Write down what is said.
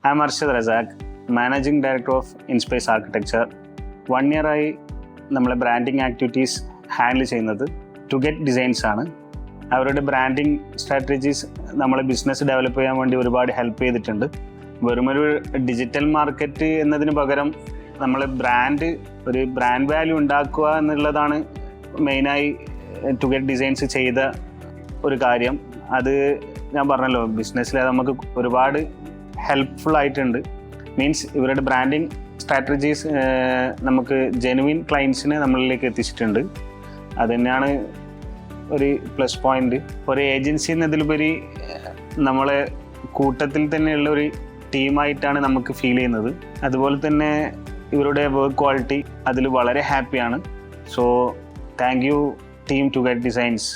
I M Arshad Razak, managing director of IN-SPACe architecture. 1 ഇയറായി നമ്മളെ branding activities handle ചെയ്യുന്നത് ടുഗെറ്റ് designs ആണ്. അവരുടെ ബ്രാൻഡിങ് സ്ട്രാറ്റജീസ് നമ്മളെ ബിസിനസ് ഡെവലപ്പ് ചെയ്യാൻ വേണ്ടി ഒരുപാട് ഹെൽപ്പ് ചെയ്തിട്ടുണ്ട്. വെറുമൊരു ഡിജിറ്റൽ മാർക്കറ്റ് എന്നതിന് പകരം നമ്മൾ ഒരു ബ്രാൻഡ് വാല്യൂ ഉണ്ടാക്കുക എന്നുള്ളതാണ് മെയിനായി ടുഗെറ്റ് ഡിസൈൻസ് ചെയ്ത ഒരു കാര്യം. അത് ഞാൻ പറഞ്ഞല്ലോ, ബിസിനസ്സിൽ നമുക്ക് ഒരുപാട് ഹെൽപ്ഫുൾ ആയിട്ടുണ്ട്. മീൻസ് ഇവരുടെ ബ്രാൻഡിങ് സ്ട്രാറ്റജീസ് നമുക്ക് ജെനുവിൻ ക്ലയൻസിനെ നമ്മളിലേക്ക് എത്തിച്ചിട്ടുണ്ട്. അത് തന്നെയാണ് ഒരു പ്ലസ് പോയിന്റ്. ഒരു ഏജൻസി എന്നതിലുപരി നമ്മളെ കൂട്ടത്തിൽ തന്നെയുള്ള ഒരു ടീമായിട്ടാണ് നമുക്ക് ഫീൽ ചെയ്യുന്നത്. അതുപോലെ തന്നെ ഇവരുടെ വർക്ക് ക്വാളിറ്റി അതിൽ വളരെ ഹാപ്പിയാണ്. So thank you team Toget designs.